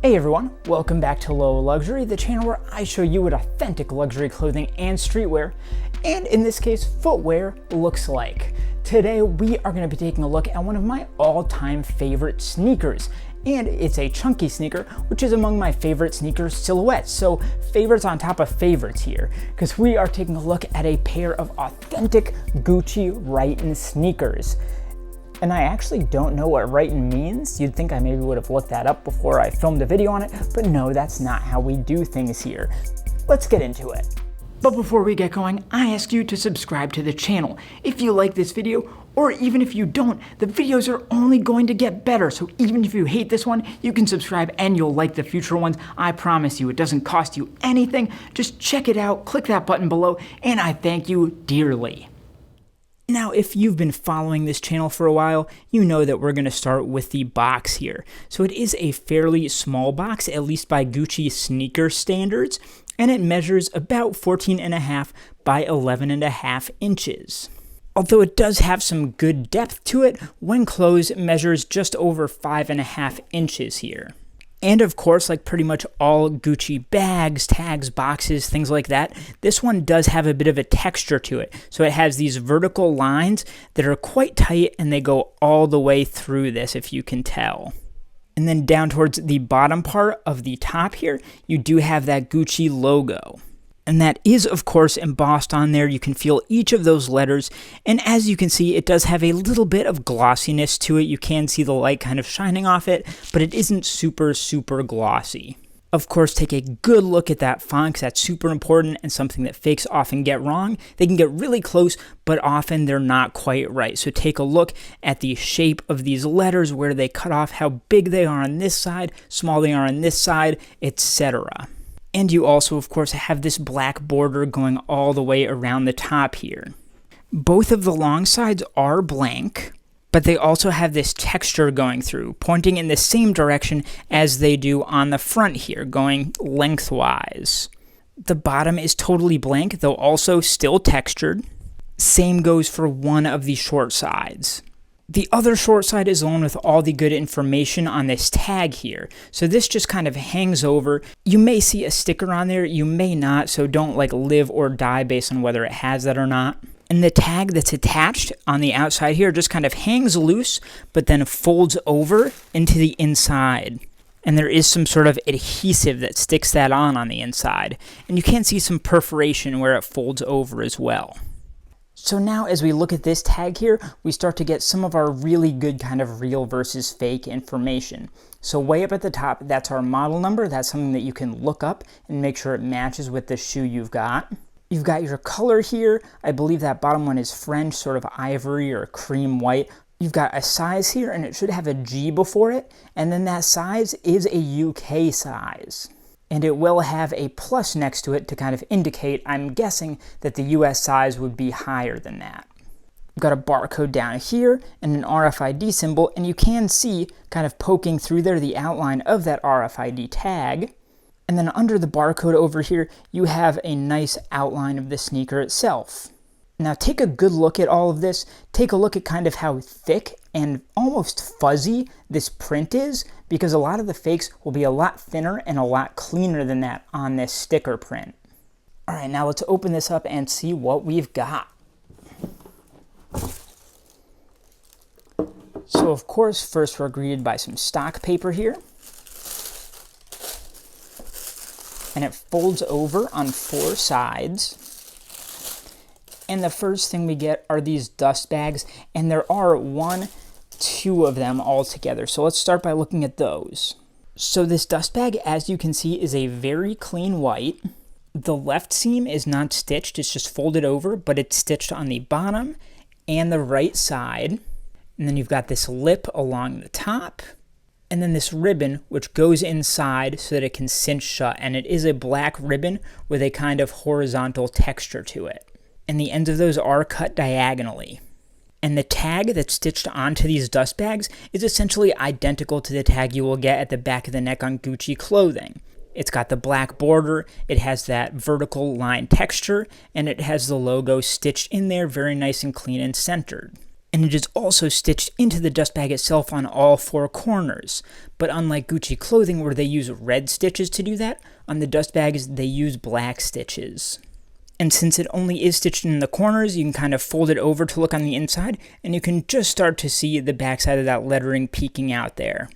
Hey everyone, welcome back to Low Luxury, the channel where I show you what authentic luxury clothing and streetwear, and in this case, footwear, looks like. Today we are going to be taking a look at one of my all-time favorite sneakers, and it's a chunky sneaker, which is among my favorite sneaker silhouettes. So favorites on top of favorites here, because we are taking a look at a pair of authentic GUCCI Rhyton sneakers. And I actually don't know what Rhyton means. You'd think I maybe would have looked that up before I filmed a video on it, but no, that's not how we do things here. Let's get into it. But before we get going, I ask you to subscribe to the channel. If you like this video, or even if you don't, the videos are only going to get better. So even if you hate this one, you can subscribe and you'll like the future ones. I promise you, it doesn't cost you anything. Just check it out, click that button below, and I thank you dearly. Now, if you've been following this channel for a while, you know that we're going to start with the box here. So it is a fairly small box, at least by GUCCI sneaker standards, and it measures about 14.5 by 11.5 inches. Although it does have some good depth to it, when closed it measures just over 5.5 inches here. And of course, like pretty much all GUCCI bags, tags, boxes, things like that, this one does have a bit of a texture to it. So it has these vertical lines that are quite tight and they go all the way through this, if you can tell. And then down towards the bottom part of the top here, you do have that GUCCI logo. And that is, of course, embossed on there. You can feel each of those letters. And as you can see, it does have a little bit of glossiness to it. You can see the light kind of shining off it, but it isn't super, super glossy. Of course, take a good look at that font, because that's super important and something that fakes often get wrong. They can get really close, but often they're not quite right. So take a look at the shape of these letters, where they cut off, how big they are on this side, small they are on this side, etc. And you also, of course, have this black border going all the way around the top here. Both of the long sides are blank, but they also have this texture going through, pointing in the same direction as they do on the front here, going lengthwise. The bottom is totally blank, though also still textured. Same goes for one of the short sides. The other short side is the one with all the good information on this tag here. So this just kind of hangs over. You may see a sticker on there, you may not, so don't like live or die based on whether it has that or not. And the tag that's attached on the outside here just kind of hangs loose, but then folds over into the inside. And there is some sort of adhesive that sticks that on the inside. And you can see some perforation where it folds over as well. So now as we look at this tag here, we start to get some of our really good kind of real versus fake information. So way up at the top, that's our model number. That's something that you can look up and make sure it matches with the shoe you've got. You've got your color here. I believe that bottom one is French, sort of ivory or cream white. You've got a size here, and it should have a G before it. And then that size is a UK size. And it will have a plus next to it to kind of indicate, I'm guessing, that the US size would be higher than that. We've got a barcode down here and an RFID symbol, and you can see kind of poking through there the outline of that RFID tag. And then under the barcode over here, you have a nice outline of the sneaker itself. Now take a good look at all of this. Take a look at kind of how thick and almost fuzzy this print is, because a lot of the fakes will be a lot thinner and a lot cleaner than that on this sticker print. All right, now let's open this up and see what we've got. So of course, first we're greeted by some stock paper here. And it folds over on 4 sides. And the first thing we get are these dust bags, and there are 2 of them all together. So let's start by looking at those. So this dust bag, as you can see, is a very clean white. The left seam is not stitched, it's just folded over, but it's stitched on the bottom and the right side. And then you've got this lip along the top, and then this ribbon, which goes inside so that it can cinch shut. And it is a black ribbon with a kind of horizontal texture to it. And the ends of those are cut diagonally. And the tag that's stitched onto these dust bags is essentially identical to the tag you will get at the back of the neck on GUCCI clothing. It's got the black border, it has that vertical line texture, and it has the logo stitched in there very nice and clean and centered. And it is also stitched into the dust bag itself on all 4 corners. But unlike Gucci clothing where they use red stitches to do that, on the dust bags they use black stitches. And since it only is stitched in the corners, you can kind of fold it over to look on the inside, and you can just start to see the backside of that lettering peeking out there.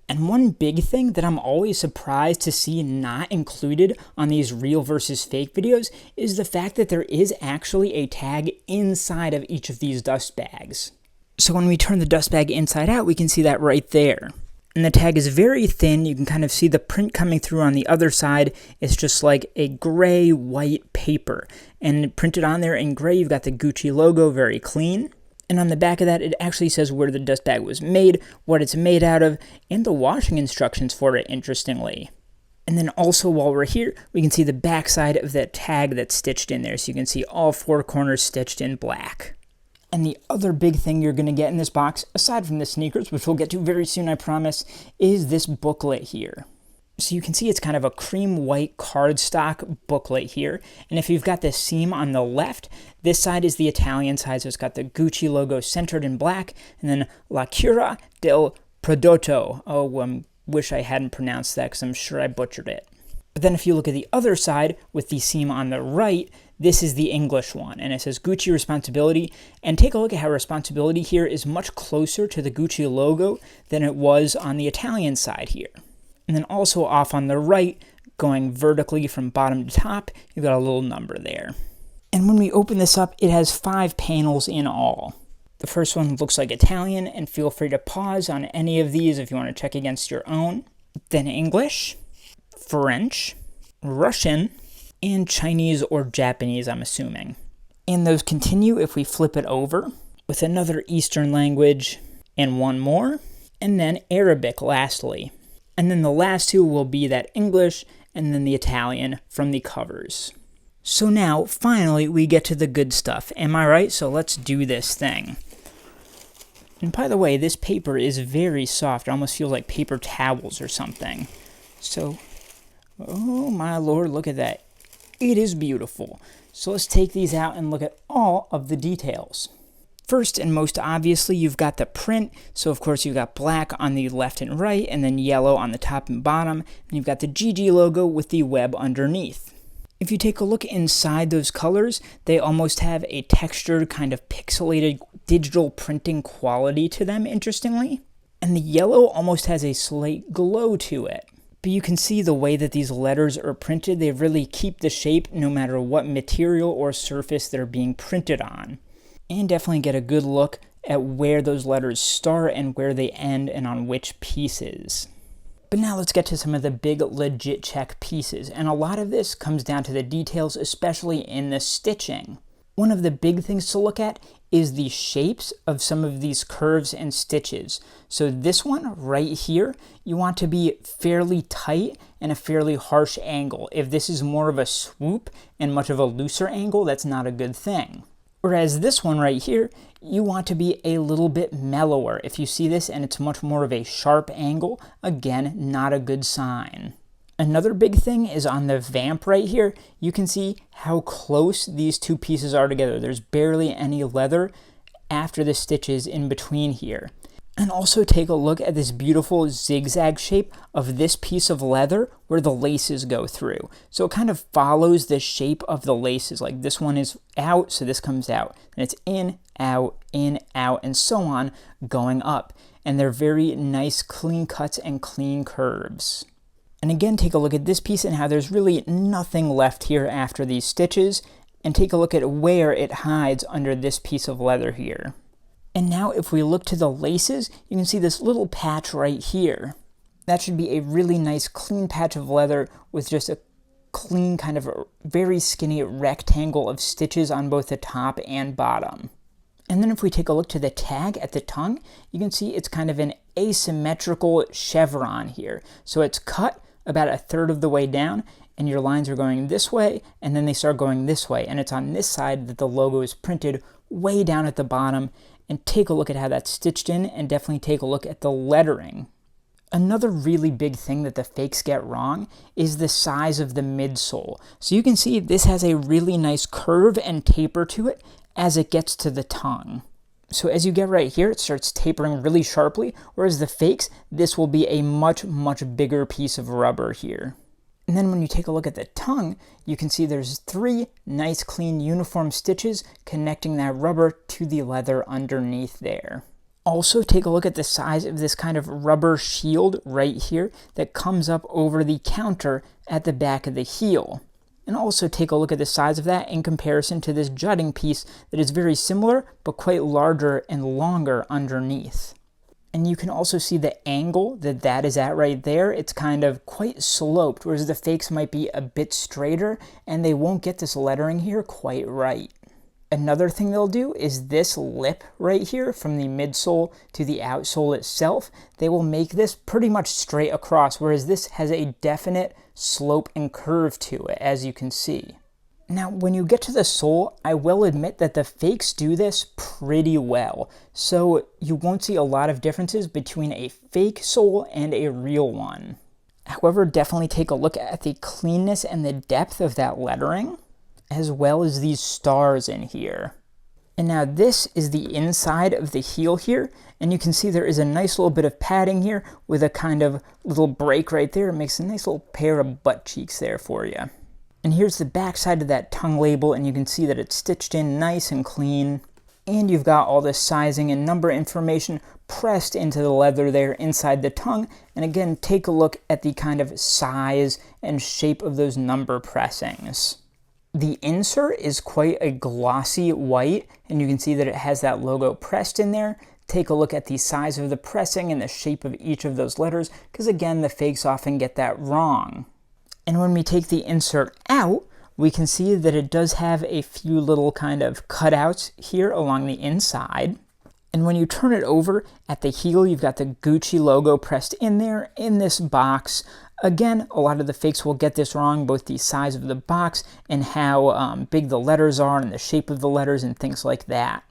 And one big thing that I'm always surprised to see not included on these real versus fake videos is the fact that there is actually a tag inside of each of these dust bags. So when we turn the dust bag inside out, we can see that right there. And the tag is very thin. You can kind of see the print coming through on the other side. It's just like a gray-white paper. And printed on there in gray, you've got the Gucci logo, very clean. And on the back of that, it actually says where the dust bag was made, what it's made out of, and the washing instructions for it, interestingly. And then also while we're here, we can see the back side of that tag that's stitched in there. So you can see all 4 corners stitched in black. And the other big thing you're going to get in this box, aside from the sneakers, which we'll get to very soon, I promise, is this booklet here. So you can see it's kind of a cream white cardstock booklet here. And if you've got the seam on the left, this side is the Italian side. So it's got the Gucci logo centered in black, and then La Cura del Prodotto. Oh, wish I hadn't pronounced that because I'm sure I butchered it. But then if you look at the other side with the seam on the right, this is the English one, and it says Gucci Responsibility. And take a look at how responsibility here is much closer to the Gucci logo than it was on the Italian side here. And then also off on the right, going vertically from bottom to top, you've got a little number there. And when we open this up, it has 5 panels in all. The first one looks like Italian, and feel free to pause on any of these if you want to check against your own. Then English, French, Russian, and Chinese or Japanese, I'm assuming. And those continue if we flip it over with another Eastern language and one more, and then Arabic lastly. And then the last 2 will be that English and then the Italian from the covers. So now, finally, we get to the good stuff. Am I right? So let's do this thing. And by the way, this paper is very soft. It almost feels like paper towels or something. So, oh my lord, look at that. It is beautiful. So let's take these out and look at all of the details. First and most obviously, you've got the print. So of course you've got black on the left and right, and then yellow on the top and bottom. And you've got the GG logo with the web underneath. If you take a look inside those colors, they almost have a textured kind of pixelated digital printing quality to them, interestingly. And the yellow almost has a slight glow to it. But you can see the way that these letters are printed, they really keep the shape no matter what material or surface they're being printed on. And definitely get a good look at where those letters start and where they end and on which pieces. But now let's get to some of the big legit check pieces, and a lot of this comes down to the details, especially in the stitching. One of the big things to look at is the shapes of some of these curves and stitches. So this one right here, you want to be fairly tight and a fairly harsh angle. If this is more of a swoop and much of a looser angle, that's not a good thing. Whereas this one right here, you want to be a little bit mellower. If you see this and it's much more of a sharp angle, again, not a good sign. Another big thing is on the vamp right here, you can see how close these 2 pieces are together. There's barely any leather after the stitches in between here. And also take a look at this beautiful zigzag shape of this piece of leather where the laces go through. So it kind of follows the shape of the laces. Like this one is out, so this comes out. And it's in, out, and so on going up. And they're very nice clean cuts and clean curves. And again, take a look at this piece and how there's really nothing left here after these stitches. And take a look at where it hides under this piece of leather here. And now if we look to the laces, you can see this little patch right here. That should be a really nice clean patch of leather with just a clean kind of very skinny rectangle of stitches on both the top and bottom. And then if we take a look to the tag at the tongue, you can see it's kind of an asymmetrical chevron here. So it's cut about 1/3 of the way down, and your lines are going this way, and then they start going this way. And it's on this side that the logo is printed way down at the bottom. And take a look at how that's stitched in, and definitely take a look at the lettering. Another really big thing that the fakes get wrong is the size of the midsole. So you can see this has a really nice curve and taper to it as it gets to the tongue. So as you get right here, it starts tapering really sharply, whereas the fakes, this will be a much, much bigger piece of rubber here. And then when you take a look at the tongue, you can see there's 3 nice, clean, uniform stitches connecting that rubber to the leather underneath there. Also, take a look at the size of this kind of rubber shield right here that comes up over the counter at the back of the heel. And also take a look at the size of that in comparison to this jutting piece that is very similar, but quite larger and longer underneath. And you can also see the angle that is at right there. It's kind of quite sloped, whereas the fakes might be a bit straighter, and they won't get this lettering here quite right. Another thing they'll do is this lip right here from the midsole to the outsole itself. They will make this pretty much straight across, whereas this has a definite slope and curve to it, as you can see. Now, when you get to the sole, I will admit that the fakes do this pretty well. So you won't see a lot of differences between a fake sole and a real one. However, definitely take a look at the cleanness and the depth of that lettering, as well as these stars in here. And now this is the inside of the heel here, and you can see there is a nice little bit of padding here with a kind of little break right there. It makes a nice little pair of butt cheeks there for you. And here's the back side of that tongue label, and you can see that it's stitched in nice and clean. And you've got all this sizing and number information pressed into the leather there inside the tongue. And again, take a look at the kind of size and shape of those number pressings. The insert is quite a glossy white, and you can see that it has that logo pressed in there. Take a look at the size of the pressing and the shape of each of those letters, because again, the fakes often get that wrong. And when we take the insert out, we can see that it does have a few little kind of cutouts here along the inside. And when you turn it over at the heel, you've got the GUCCI logo pressed in there in this box. Again, a lot of the fakes will get this wrong, both the size of the box and how big the letters are and the shape of the letters and things like that.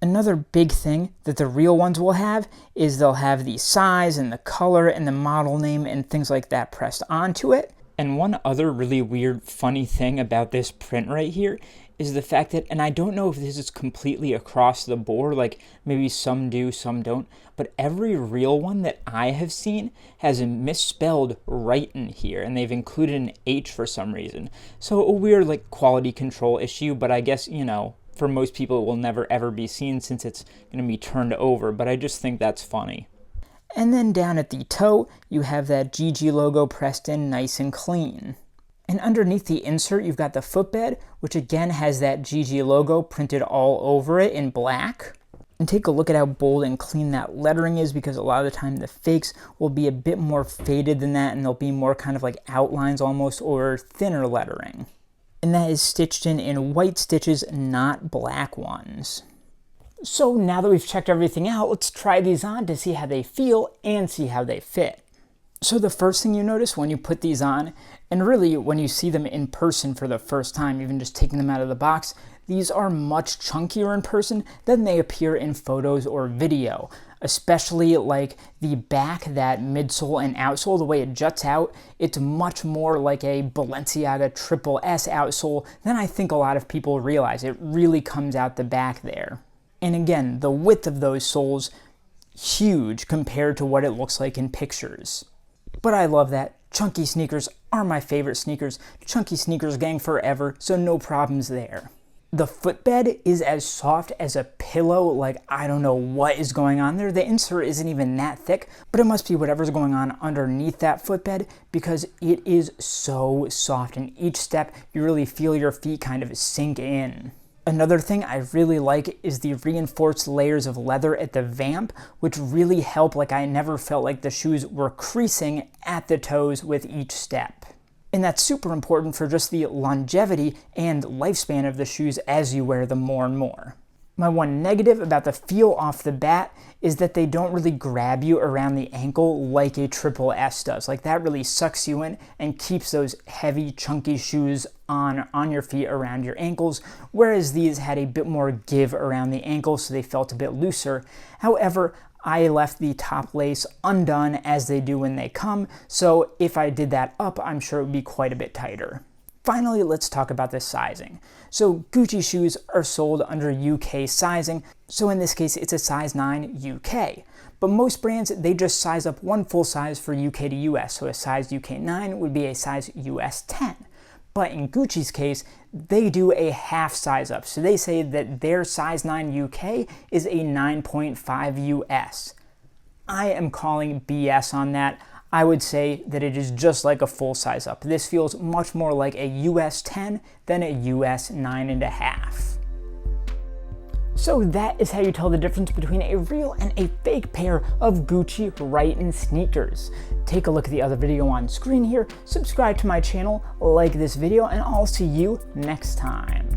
Another big thing that the real ones will have is they'll have the size and the color and the model name and things like that pressed onto it. And one other really weird, funny thing about this print right here is the fact that, and I don't know if this is completely across the board, like maybe some do, some don't, but every real one that I have seen has a misspelled Rhyton here, and they've included an H for some reason. So a weird like quality control issue, but I guess, you know, for most people it will never ever be seen since it's going to be turned over, but I just think that's funny. And then down at the toe, you have that GUCCI logo pressed in nice and clean. And underneath the insert, you've got the footbed, which again has that GUCCI logo printed all over it in black. And take a look at how bold and clean that lettering is, because a lot of the time the fakes will be a bit more faded than that, and they'll be more kind of like outlines almost, or thinner lettering. And that is stitched in white stitches, not black ones. So now that we've checked everything out, let's try these on to see how they feel and see how they fit. So the first thing you notice when you put these on, and really when you see them in person for the first time, even just taking them out of the box, these are much chunkier in person than they appear in photos or video. Especially like the back, that midsole and outsole, the way it juts out, it's much more like a Balenciaga Triple S outsole than I think a lot of people realize. It really comes out the back there. And again, the width of those soles, huge compared to what it looks like in pictures. But I love that. Chunky sneakers are my favorite sneakers. Chunky sneakers gang forever, so no problems there. The footbed is as soft as a pillow, like I don't know what is going on there. The insert isn't even that thick, but it must be whatever's going on underneath that footbed, because it is so soft. And each step, you really feel your feet kind of sink in. Another thing I really like is the reinforced layers of leather at the vamp, which really help. Like I never felt like the shoes were creasing at the toes with each step. And that's super important for just the longevity and lifespan of the shoes as you wear them more and more. My one negative about the feel off the bat is that they don't really grab you around the ankle like a Triple S does. Like that really sucks you in and keeps those heavy, chunky shoes on your feet around your ankles, whereas these had a bit more give around the ankles, so they felt a bit looser. However, I left the top lace undone as they do when they come, so if I did that up, I'm sure it would be quite a bit tighter. Finally, let's talk about the sizing. So Gucci shoes are sold under UK sizing, so in this case it's a size 9 UK. But most brands, they just size up one full size for UK to US, so a size UK 9 would be a size US 10. But in Gucci's case, they do a half size up, so they say that their size 9 UK is a 9.5 US. I am calling BS on that. I would say that it is just like a full size up. This feels much more like a US 10 than a US 9.5. So that is how you tell the difference between a real and a fake pair of GUCCI Rhyton sneakers. Take a look at the other video on screen here, subscribe to my channel, like this video, and I'll see you next time.